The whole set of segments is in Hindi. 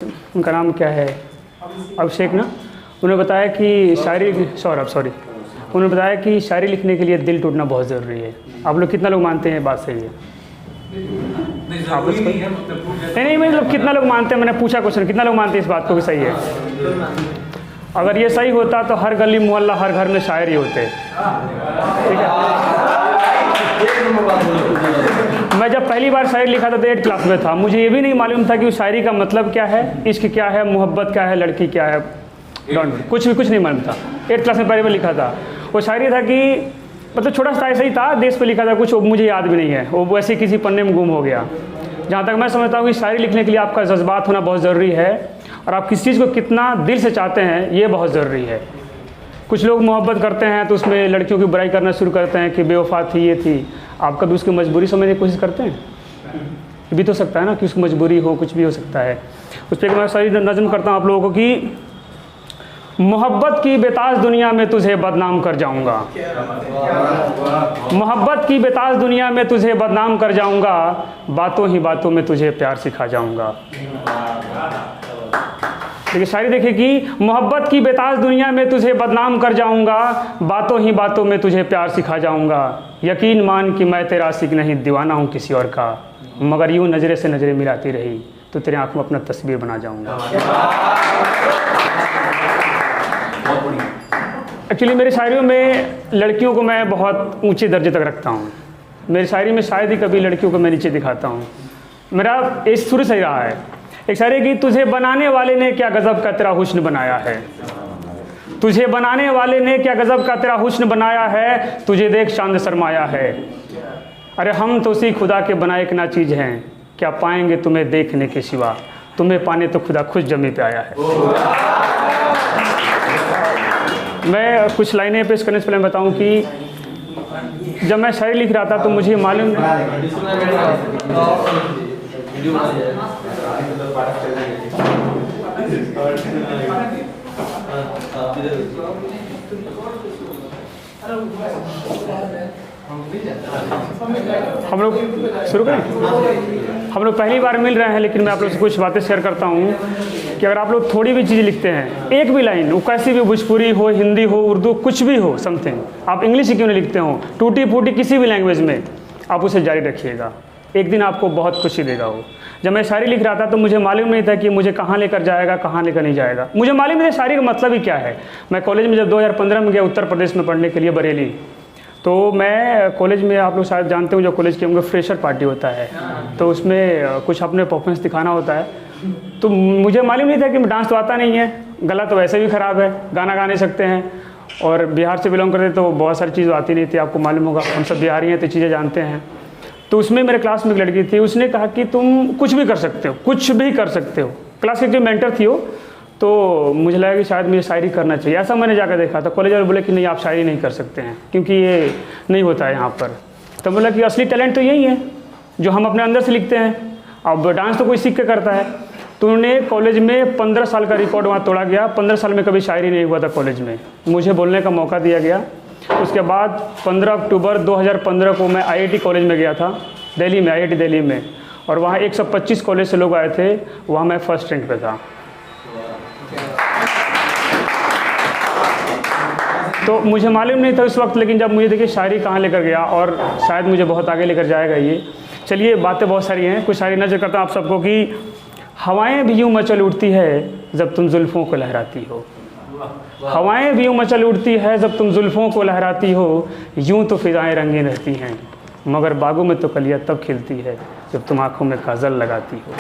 उनका नाम क्या है, अभिषेक ना। उन्होंने बताया कि शायरी सॉरी उन्होंने बताया कि शायरी लिखने के लिए दिल टूटना बहुत ज़रूरी है। आप लोग कितना लोग मानते हैं बात सही है? आप नहीं मतलब कितना लोग मानते हैं, मैंने पूछा क्वेश्चन, कितना लोग मानते हैं इस बात को कि सही है? अगर ये सही होता तो हर गली मोहल्ला हर घर में शायर ही होते। ठीक है, मैं जब पहली बार शायरी लिखा था तो 8th क्लास में था। मुझे ये भी नहीं मालूम था कि उस शायरी का मतलब क्या है, इश्क क्या है, मोहब्बत क्या है, लड़की क्या है, कुछ नहीं मालूम था। 8th क्लास में पहली बार लिखा था। वो शायरी था कि मतलब छोटा सा ऐसा ही था, देश पे लिखा था कुछ, मुझे याद भी नहीं है, वो वैसे किसी पन्ने में गुम हो गया। जहाँ तक मैं समझता हूँ कि शायरी लिखने के लिए आपका जज्बात होना बहुत ज़रूरी है और आप किसी चीज़ को कितना दिल से चाहते हैं ये बहुत ज़रूरी है। कुछ लोग मोहब्बत करते हैं तो उसमें लड़कियों की बुराई करना शुरू करते हैं कि बेवफा थी, ये थी। आपका तो उसकी मजबूरी समझने की कोशिश करते हैं? ये भी तो सकता है ना कि उसकी मजबूरी हो, कुछ भी हो सकता है। उस पर मैं सारी नज़म करता हूँ आप लोगों को कि मोहब्बत की बेताज दुनिया में तुझे बदनाम कर जाऊंगा, मोहब्बत की बेताज दुनिया में तुझे बदनाम कर जाऊंगा, बातों ही बातों में तुझे प्यार सिखा जाऊंगा। देखिए शायरी देखिए कि मोहब्बत की बेताज दुनिया में तुझे बदनाम कर जाऊंगा, बातों ही बातों में तुझे प्यार सिखा जाऊंगा। यकीन मान कि मैं तेरा आशिक नहीं दीवाना हूँ किसी और का, मगर यूं नज़रे से नज़रें मिलाती रही तो तेरे आंखों में अपना तस्वीर बना जाऊंगा। एक्चुअली मेरी शायरियों में लड़कियों को मैं बहुत ऊंचे दर्जे तक रखता हूँ। मेरी शायरी में शायद ही कभी लड़कियों को मैं नीचे दिखाता हूँ। मेरा इस शुरू से ही रहा है। एक शायरी कि तुझे बनाने वाले ने क्या गज़ब का तेरा हुस्न बनाया है, तुझे बनाने वाले ने क्या गज़ब का तेरा हुस्न बनाया है, तुझे देख चांद शर्माया है। अरे हम तो उसी खुदा के बनाए एक ना चीज़ हैं, क्या पाएंगे तुम्हें देखने के सिवा, तुम्हें पाने तो खुदा खुश जमी पे आया है। मैं कुछ लाइनें पेश करने से पहले बताऊं कि जब मैं शायरी लिख रहा था तो मुझे मालूम हम लोग शुरू करें। हम लोग पहली बार मिल रहे हैं, लेकिन मैं आप लोग से कुछ बातें शेयर करता हूँ कि अगर आप लोग थोड़ी भी चीज़ लिखते हैं, एक भी लाइन, वो कैसी भी, भोजपुरी हो, हिंदी हो, उर्दू, कुछ भी हो, समथिंग, आप इंग्लिश ही क्यों नहीं लिखते हो, टूटी फूटी किसी भी लैंग्वेज में, आप उसे जारी रखिएगा। एक दिन आपको बहुत खुशी देगा वो। जब मैं शायरी लिख रहा था तो मुझे मालूम नहीं था कि मुझे कहाँ लेकर जाएगा, कहाँ लेकर नहीं जाएगा। मुझे मालूम नहीं था शायरी का मतलब ही क्या है। मैं कॉलेज में जब 2015 में गया उत्तर प्रदेश में पढ़ने के लिए, बरेली, तो मैं कॉलेज में, आप लोग शायद जानते हो जो कॉलेज के होंगे, फ्रेशर पार्टी होता है, तो उसमें कुछ अपने परफॉर्मेंस दिखाना होता है। तो मुझे मालूम नहीं था कि डांस तो आता नहीं है, गला तो वैसे भी ख़राब है, गाना गा नहीं सकते हैं, और बिहार से बिलोंग करते तो बहुत सारी चीज़ आती नहीं थी। आपको मालूम होगा, हम सब बिहारी हैं तो चीज़ें जानते हैं। तो उसमें मेरे क्लास में एक लड़की थी, उसने कहा कि तुम कुछ भी कर सकते हो, कुछ भी कर सकते हो। क्लास की जो मेंटर थी वो, तो मुझे लगा कि शायद मुझे शायरी करना चाहिए। ऐसा मैंने जाकर देखा था। कॉलेज वाले बोले कि नहीं, आप शायरी नहीं कर सकते हैं क्योंकि ये नहीं होता है यहाँ पर। तो बोला कि असली टैलेंट तो यही है जो हम अपने अंदर से लिखते हैं, अब डांस तो कोई सीख के करता है। तो उन्होंने कॉलेज में 15 साल का रिकॉर्ड वहाँ तोड़ा गया। 15 साल में कभी शायरी नहीं हुआ था कॉलेज में। मुझे बोलने का मौका दिया गया। उसके बाद 15 अक्टूबर 2015 को मैं IIT कॉलेज में गया था, दिल्ली में, IIT दिल्ली में, और वहाँ 125 कॉलेज से लोग आए थे। वहाँ मैं फर्स्ट रैंक पे था। तो मुझे मालूम नहीं था उस वक्त, लेकिन जब मुझे देखिए शायरी कहाँ लेकर गया, और शायद मुझे बहुत आगे लेकर जाएगा ये। चलिए, बातें बहुत सारी हैं, कुछ शायरी नजर करता हूँ आप सबको कि हवाएं भी यूँ मचल उठती है जब तुम जुल्फ़ों को लहराती हो, हवाएं भी यूँ मचल उठती है जब तुम जुल्फ़ों को लहराती हो, यूँ तो फ़िज़ाएं रंगीन रहती हैं, मगर बागों में तो कलियाँ तब खिलती है जब तुम आँखों में काजल लगाती हो।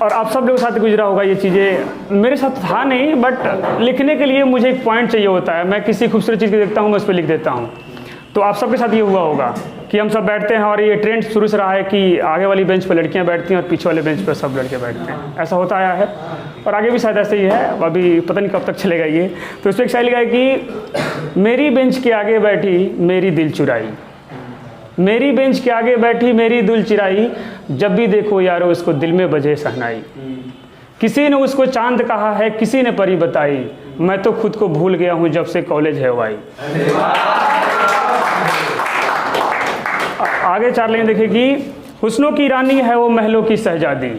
और आप सब लोगों के साथ गुजरा होगा ये चीज़ें, मेरे साथ था नहीं, बट लिखने के लिए मुझे एक पॉइंट चाहिए होता है। मैं किसी खूबसूरत चीज़ को देखता हूँ, मैं उस पर लिख देता हूँ। तो आप सबके साथ ये हुआ होगा कि हम सब बैठते हैं, और ये ट्रेंड शुरू से रहा है कि आगे वाली बेंच पर लड़कियां बैठती हैं और पीछे वाले बेंच पर सब लड़के बैठते हैं। ऐसा होता आया है और आगे भी शायद ऐसे ही है, अभी पता नहीं कब तक चलेगा ये। तो इस पर एक शायरी लिखा है कि मेरी बेंच के आगे बैठी मेरी दिल चुराई, मेरी बेंच के आगे बैठी मेरी दिल चुराई, जब भी देखो यारो उसको दिल में बजे सहनाई। किसी ने उसको चांद कहा है, किसी ने परी बताई, मैं तो खुद को भूल गया हूँ जब से कॉलेज है वाई। आगे 4 लाइन देखिए कि हुस्नों की रानी है वो महलों की शहजादी,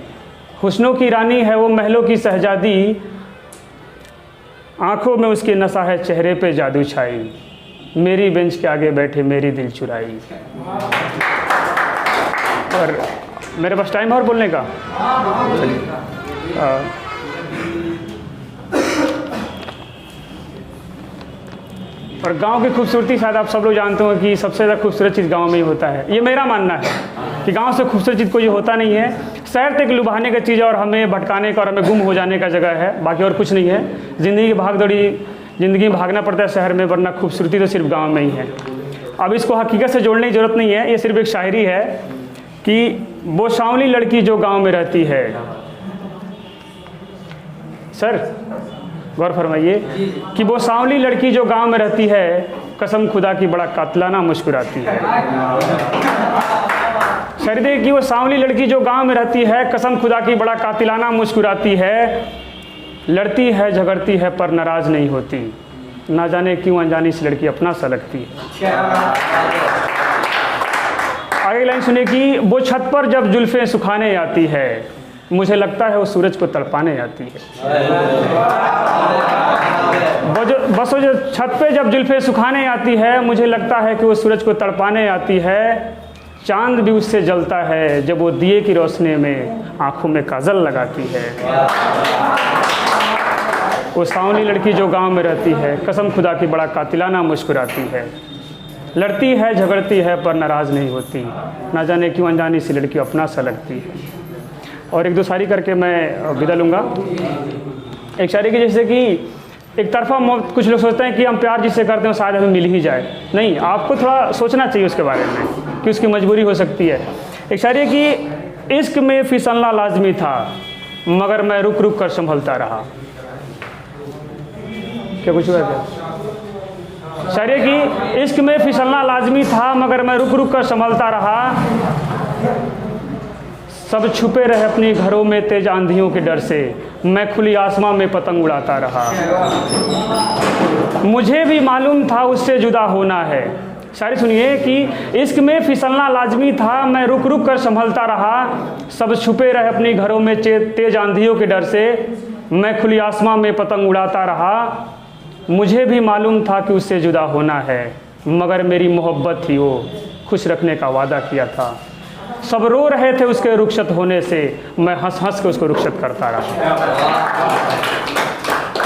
हुस्नों की रानी है वो महलों की शहजादी, आंखों में उसके नशा है चेहरे पे जादू छाई, मेरी बेंच के आगे बैठे मेरी दिल चुराई। और मेरे पास टाइम और बोलने का? और गांव की खूबसूरती शायद आप सब लोग जानते हो कि सबसे ज़्यादा खूबसूरत चीज़ गांव में ही होता है। ये मेरा मानना है कि गांव से खूबसूरत चीज़ कोई होता नहीं है। शहर तक लुभाने का चीज़ और हमें भटकाने का और हमें गुम हो जाने का जगह है, बाकी और कुछ नहीं है। ज़िंदगी की भागदौड़ी ज़िंदगी में भागना पड़ता है शहर में, वरना खूबसूरती तो सिर्फ गाँव में ही है। अब इसको हकीकत से जोड़ने की ज़रूरत नहीं है, ये सिर्फ एक शायरी है कि वो सांवली लड़की जो गाँव में रहती है। सर गौर फरमाइए कि वो सांवली लड़की जो गांव में रहती है, कसम खुदा की बड़ा कातिलाना मुस्कुराती है। शरीदे कि वो सांवली लड़की जो गांव में रहती है, कसम खुदा की बड़ा कातिलाना मुस्कुराती है, लड़ती है झगड़ती है पर नाराज नहीं होती, ना जाने क्यों अनजानी सी लड़की अपना सा लगती है। आगे लाइन सुनिए कि वो छत पर जब जुल्फें सुखाने आती है, मुझे लगता है वो सूरज को तड़पाने आती है। वो जो छत पे जब जुल्फें सुखाने आती है, मुझे लगता है कि वो सूरज को तड़पाने आती है, चांद भी उससे जलता है जब वो दिए की रोशनी में आंखों में काजल लगाती है। वो सांवली लड़की जो गांव में रहती है, कसम खुदा की बड़ा कातिलाना मुस्कुराती है, लड़ती है झगड़ती है पर नाराज़ नहीं होती, ना जाने क्यों अनजानी सी लड़की अपना सा लगती है। और एक दो शायरी करके मैं विदा लूँगा। एक शायरी की जैसे कि एक तरफा मौत, कुछ लोग सोचते हैं कि हम प्यार जिससे करते हैं शायद हमें मिल ही जाए। नहीं, आपको थोड़ा सोचना चाहिए उसके बारे में कि उसकी मजबूरी हो सकती है। एक शायरी है कि इश्क में फिसलना लाजमी था, मगर मैं रुक रुक कर संभलता रहा। क्या कुछ हुआ क्या? शायरी है कि इश्क में फिसलना लाजमी था, मगर मैं रुक रुक कर संभलता रहा, सब छुपे रहे अपने घरों में तेज आंधियों के डर से, मैं खुली आसमां में पतंग उड़ाता रहा, मुझे भी मालूम था उससे जुदा होना है। शायरी सुनिए कि इश्क में फिसलना लाजमी था, मैं रुक रुक कर संभलता रहा, सब छुपे रहे अपने घरों में तेज आंधियों के डर से, मैं खुली आसमां में पतंग उड़ाता रहा, मुझे भी मालूम था कि उससे जुदा होना है, मगर मेरी मोहब्बत थी वो खुश रखने का वादा किया था, सब रो रहे थे उसके रुखसत होने से, मैं हंस हंस के उसको रुखसत करता रहा।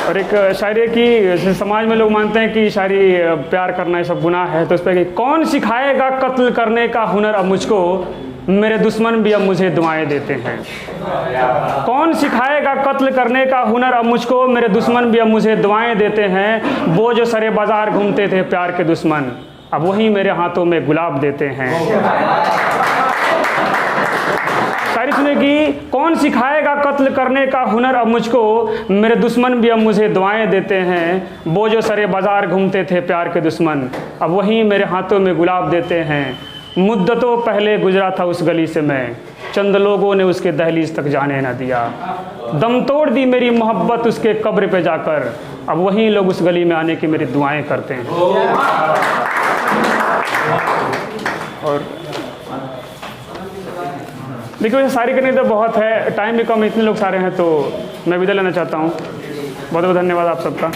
और एक शायरी की समाज में लोग मानते हैं कि शायरी प्यार करना ये सब गुनाह है, तो उस पर कि कौन सिखाएगा कत्ल करने का हुनर अब मुझको, मेरे दुश्मन भी अब मुझे दुआएं देते हैं। कौन सिखाएगा कत्ल करने का हुनर अब मुझको, मेरे दुश्मन भी अब मुझे दुआएं देते हैं, वो जो सरे बाजार घूमते थे प्यार के दुश्मन, अब वही मेरे हाथों में गुलाब देते हैं। शायरी सुने कि कौन सिखाएगा कत्ल करने का हुनर अब मुझको, मेरे दुश्मन भी अब मुझे दुआएं देते हैं, वो जो सरे बाजार घूमते थे प्यार के दुश्मन, अब वही मेरे हाथों में गुलाब देते हैं। मुद्दतों पहले गुजरा था उस गली से मैं, चंद लोगों ने उसके दहलीज तक जाने न दिया, दम तोड़ दी मेरी मोहब्बत उसके कब्र पे जाकर, अब वही लोग उस गली में आने की मेरी दुआएं करते हैं। और देखिए वैसे शायरी करने तो बहुत है, टाइम भी कम, इतने लोग सारे हैं, तो मैं विदा लेना चाहता हूँ। बहुत बहुत धन्यवाद आप सबका।